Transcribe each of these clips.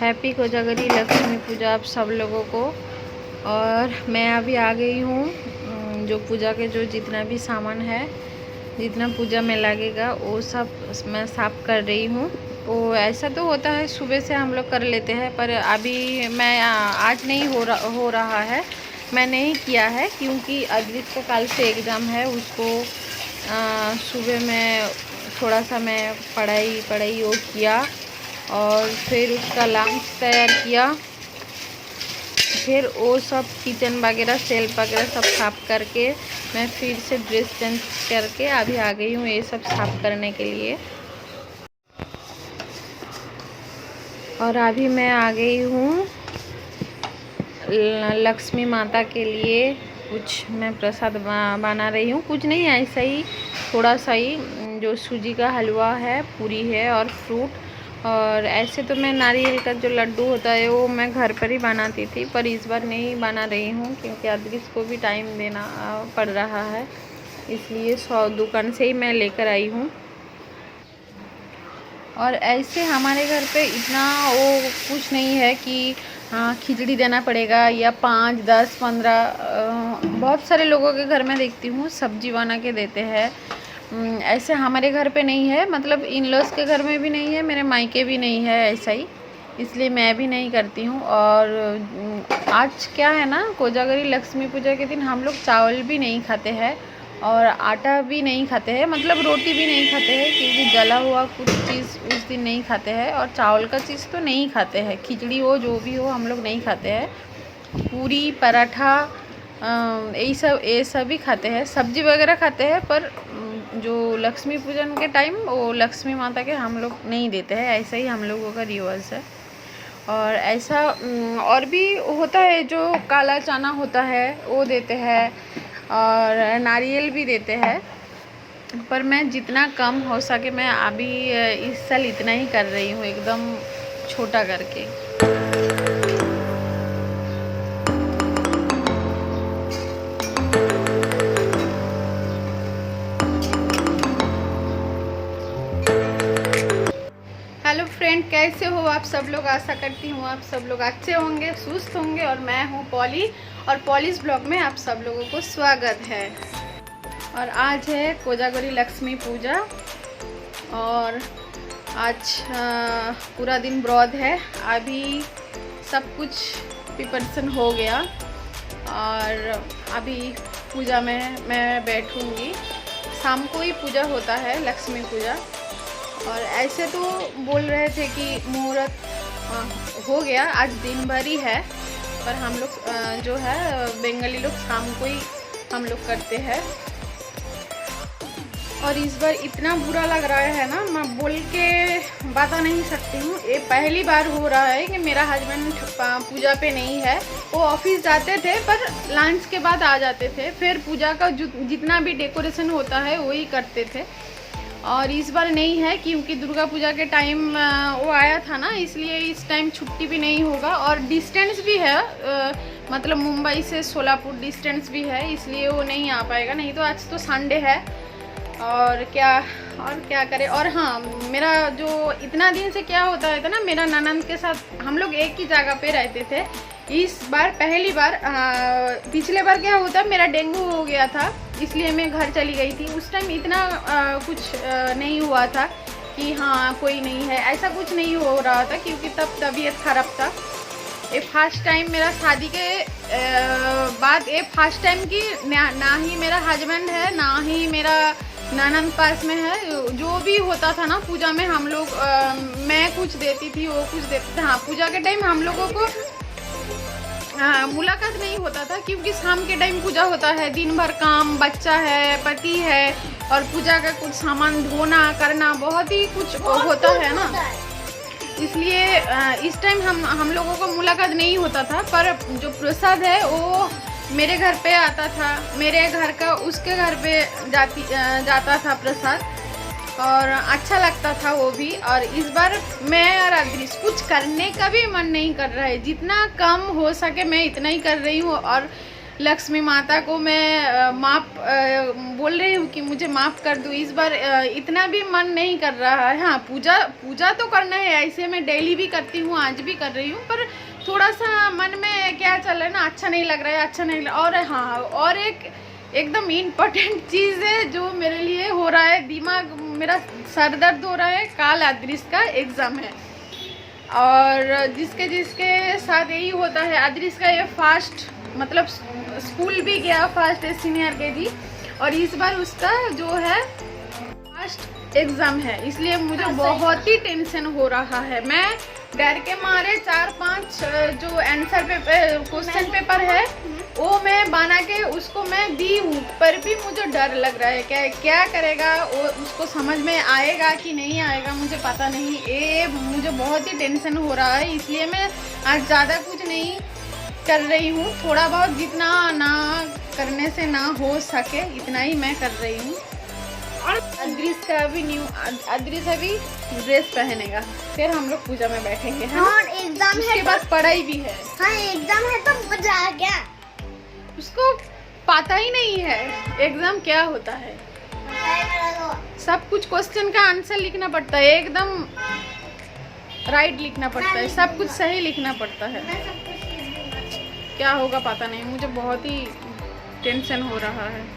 Happy Kojagari Lakshmi पूजा आप सब लोगों को। और मैं अभी आ गई हूँ। जो पूजा के जो जितना भी सामान है, जितना पूजा में लगेगा वो सब मैं साफ़ कर रही हूँ। वो ऐसा तो होता है सुबह से हम लोग कर लेते हैं, पर अभी मैं आज नहीं हो रहा है। मैं नहीं किया है क्योंकि अद्वित का कल से एग्ज़ाम है। उसको सुबह में थोड़ा सा मैं पढ़ाई वो किया और फिर उसका लंच तैयार किया। फिर वो सब किचन वगैरह सेल्फ वगैरह सब साफ़ करके मैं फिर से ड्रेस चेंज करके अभी आ गई हूँ ये सब साफ़ करने के लिए। और अभी मैं आ गई हूँ लक्ष्मी माता के लिए कुछ मैं प्रसाद बना रही हूँ। कुछ नहीं, ऐसा ही थोड़ा सा ही, जो सूजी का हलवा है, पूरी है और फ्रूट। और ऐसे तो मैं नारियल का जो लड्डू होता है वो मैं घर पर ही बनाती थी, पर इस बार नहीं बना रही हूँ क्योंकि अद्वित को भी टाइम देना पड़ रहा है, इसलिए 100 दुकान से ही मैं लेकर आई हूँ। और ऐसे हमारे घर पे इतना वो कुछ नहीं है कि हाँ खिचड़ी देना पड़ेगा या 5, 10, 15। बहुत सारे लोगों के घर में देखती हूँ सब्जी बना के देते हैं। ऐसे हमारे घर पे नहीं है, मतलब इन लॉज के घर में भी नहीं है, मेरे मायके भी नहीं है ऐसा ही, इसलिए मैं भी नहीं करती हूँ। और आज क्या है ना, कोजागरी लक्ष्मी पूजा के दिन हम लोग चावल भी नहीं खाते हैं और आटा भी नहीं खाते हैं, मतलब रोटी भी नहीं खाते हैं क्योंकि जला हुआ कुछ चीज़ उस दिन नहीं खाते हैं। और चावल का चीज़ तो नहीं खाते हैं, खिचड़ी हो जो भी हो हम लोग नहीं खाते हैं। पूरी पराठा ये सब ही खाते हैं, सब्जी वगैरह खाते हैं, पर जो लक्ष्मी पूजन के टाइम वो लक्ष्मी माता के हम लोग नहीं देते हैं। ऐसा ही हम लोगों का रिवाज है। और ऐसा और भी होता है, जो काला चना होता है वो देते हैं और नारियल भी देते हैं, पर मैं जितना कम हो सके मैं अभी इस साल इतना ही कर रही हूँ, एकदम छोटा करके। हेलो फ्रेंड, कैसे हो आप सब लोग? आशा करती हूँ आप सब लोग अच्छे होंगे, सुस्त होंगे। और मैं हूँ पॉली, और पॉलीज ब्लॉग में आप सब लोगों को स्वागत है। और आज है कोजागरी लक्ष्मी पूजा और आज पूरा दिन व्रत है। अभी सब कुछ प्रिपरेशन हो गया और अभी पूजा में मैं बैठूंगी। शाम को ही पूजा होता है लक्ष्मी पूजा। और ऐसे तो बोल रहे थे कि मुहूर्त हो गया, आज दिन भर ही है, पर हम लोग जो है बंगाली लोग शाम को ही हम लोग करते हैं। और इस बार इतना बुरा लग रहा है ना, मैं बोल के बता नहीं सकती हूँ। ये पहली बार हो रहा है कि मेरा हस्बैंड पूजा पे नहीं है। वो ऑफिस जाते थे पर लंच के बाद आ जाते थे, फिर पूजा का जितना भी डेकोरेशन होता है वही करते थे। और इस बार नहीं है क्योंकि दुर्गा पूजा के टाइम वो आया था ना, इसलिए इस टाइम छुट्टी भी नहीं होगा। और डिस्टेंस भी है, मतलब मुंबई से सोलापुर डिस्टेंस भी है, इसलिए वो नहीं आ पाएगा। नहीं तो आज तो संडे है और क्या करें। और हाँ, मेरा जो इतना दिन से क्या होता है ना, मेरा ननंद के साथ हम लोग एक ही जगह पे रहते थे। इस बार पहली बार, पिछले बार क्या होता, मेरा डेंगू हो गया था, इसलिए मैं घर चली गई थी। उस टाइम इतना कुछ नहीं हुआ था कि हाँ कोई नहीं है, ऐसा कुछ नहीं हो रहा था क्योंकि तब तबीयत खराब था। ये फर्स्ट टाइम मेरा शादी के बाद, ये फर्स्ट टाइम की ना ही मेरा हस्बैंड है ना ही मेरा ननंद पास में है। जो भी होता था ना पूजा में, हम लोग मैं कुछ देती थी, वो कुछ देते थे। हाँ, पूजा के टाइम हम लोगों को मुलाकात नहीं होता था क्योंकि शाम के टाइम पूजा होता है, दिन भर काम, बच्चा है, पति है, और पूजा का कुछ सामान धोना करना बहुत ही कुछ होता है ना, इसलिए इस टाइम हम लोगों को मुलाकात नहीं होता था। पर जो प्रसाद है वो मेरे घर पे आता था, मेरे घर का उसके घर पे जाता था प्रसाद, और अच्छा लगता था वो भी। और इस बार मैं और अद्रिस कुछ करने का भी मन नहीं कर रहा है, जितना कम हो सके मैं इतना ही कर रही हूँ। और लक्ष्मी माता को मैं बोल रही हूँ कि मुझे माफ़ कर दो। इस बार इतना भी मन नहीं कर रहा है। हाँ, पूजा तो करना है, ऐसे मैं डेली भी करती हूँ, आज भी कर रही हूँ, पर थोड़ा सा मन में क्या चल रहा है ना, अच्छा नहीं लग रहा है, अच्छा नहीं लग। और हाँ, और एकदम इम्पोर्टेंट चीज़ है जो मेरे लिए हो रहा है, दिमाग मेरा सर दर्द हो रहा है। कल अदृश का एग्ज़ाम है और जिसके साथ यही होता है, अदृश का ये फर्स्ट मतलब स्कूल भी गया, फर्स्ट सीनियर केजी, और इस बार उसका जो है फर्स्ट एग्ज़ाम है, इसलिए मुझे बहुत ही टेंशन हो रहा है। मैं डर के मारे 4-5 जो आंसर पेपर क्वेश्चन पेपर है वो मैं बना के उसको मैं दी हूँ, पर भी मुझे डर लग रहा है क्या करेगा वो, उसको समझ में आएगा कि नहीं आएगा मुझे पता नहीं। ये मुझे बहुत ही टेंशन हो रहा है, इसलिए मैं आज ज़्यादा कुछ नहीं कर रही हूँ, थोड़ा बहुत जितना ना करने से ना हो सके इतना ही मैं कर रही हूँ। और अदृश का अदृश अभी ड्रेस पहनेगा, फिर हम लोग पूजा में बैठेंगे, है और एग्जाम है, उसके बाद पढ़ाई भी है। हाँ, एग्जाम है तो मजा आ गया। उसको पता ही नहीं है एग्जाम क्या होता है। सब कुछ क्वेश्चन का आंसर लिखना पड़ता है, एकदम राइट लिखना पड़ता है, सब कुछ सही लिखना पड़ता है। क्या होगा पता नहीं, मुझे बहुत ही टेंशन हो रहा है।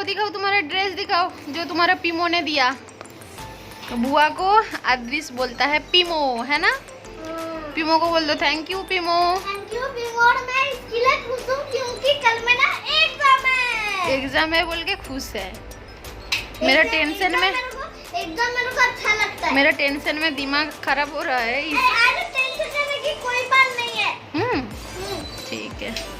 दिखाओ तुम्हारा ड्रेस, दिखाओ जो तुम्हारा पीमो ने दिया। बुआ को अदृश बोलता है पीमो, है ना? पीमो को बोल दो थैंक यू पीमो। थैंक यू पीमो। और मैं इसके लिए खुश हूँ क्योंकि कल मेरा एग्जाम है बोल के खुश है। मेरा टेंशन में एग्जाम मेरे को अच्छा लगता है। मेरा टेंशन में दिमाग खराब हो रहा है। अरे टेंशन करने की कोई बात नहीं है। ठीक है।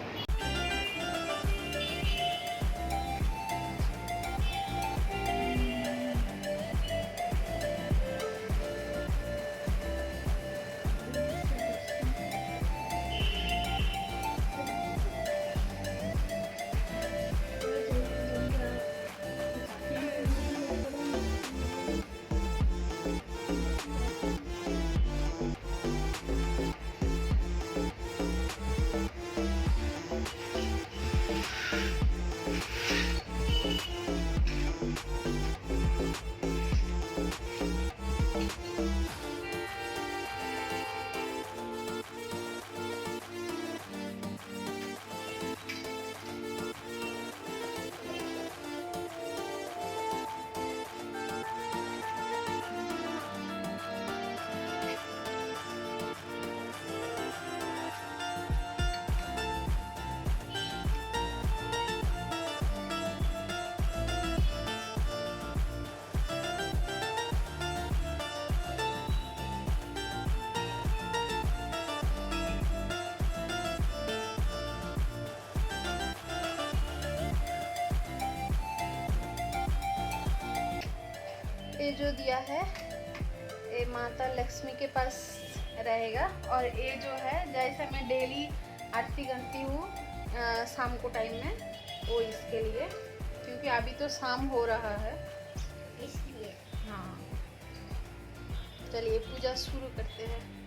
ये जो दिया है ये माता लक्ष्मी के पास रहेगा, और ये जो है जैसे मैं डेली आरती करती हूँ शाम को टाइम में, वो इसके लिए, क्योंकि अभी तो शाम हो रहा है इसलिए। हाँ, चलिए पूजा शुरू करते हैं।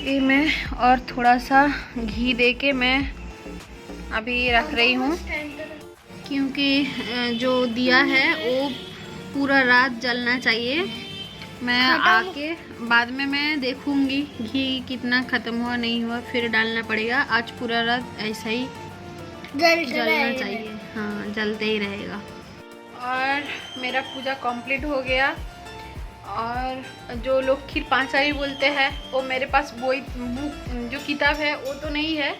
ये मैं और थोड़ा सा घी देके मैं अभी रख रही हूँ, क्योंकि जो दिया है वो पूरा रात जलना चाहिए। मैं आके बाद में मैं देखूँगी घी कितना ख़त्म हुआ नहीं हुआ, फिर डालना पड़ेगा। आज पूरा रात ऐसा ही जलना चाहिए, हाँ जलते ही रहेगा। और मेरा पूजा कंप्लीट हो गया। और जो लोग खीर पांचाली बोलते हैं वो मेरे पास वो बुक जो किताब है वो तो नहीं है,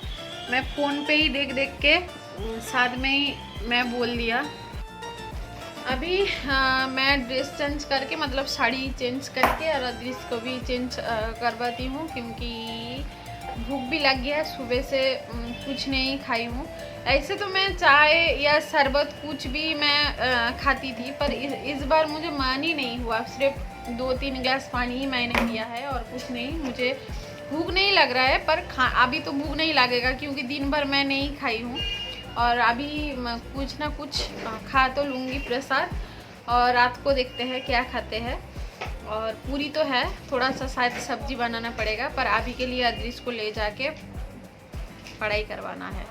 मैं फ़ोन पे ही देख देख के साथ में ही मैं बोल दिया। अभी मैं ड्रेस चेंज करके मतलब साड़ी चेंज करके और ड्रेस को भी चेंज करवाती हूँ, क्योंकि भूख भी लग गया है, सुबह से कुछ नहीं खाई हूँ। ऐसे तो मैं चाय या शरबत कुछ भी मैं खाती थी, पर इस बार मुझे मन ही नहीं हुआ। सिर्फ 2-3 गिलास पानी ही मैंने पिया है और कुछ नहीं। मुझे भूख नहीं लग रहा है, पर अभी तो भूख नहीं लगेगा क्योंकि दिन भर मैं नहीं खाई हूँ। और अभी कुछ ना कुछ खा तो लूँगी प्रसाद, और रात को देखते हैं क्या खाते हैं। और पूरी तो है, थोड़ा सा शायद सब्जी बनाना पड़ेगा, पर अभी के लिए अदृश को ले जाके पढ़ाई करवाना है।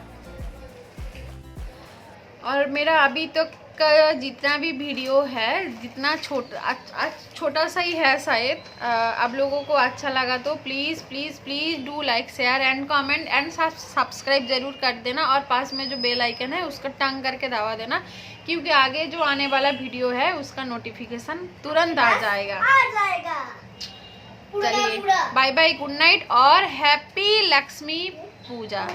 और मेरा अभी तक का जितना भी वीडियो है, जितना छोटा सा ही है शायद, आप लोगों को अच्छा लगा तो please please please do like share and comment and subscribe ज़रूर कर देना। और पास में जो बेल आइकन है उसका टंग करके दबा देना, क्योंकि आगे जो आने वाला वीडियो है उसका नोटिफिकेशन तुरंत आ जाएगा। चलिए बाय बाय, गुड नाइट और हैप्पी लक्ष्मी पूजा।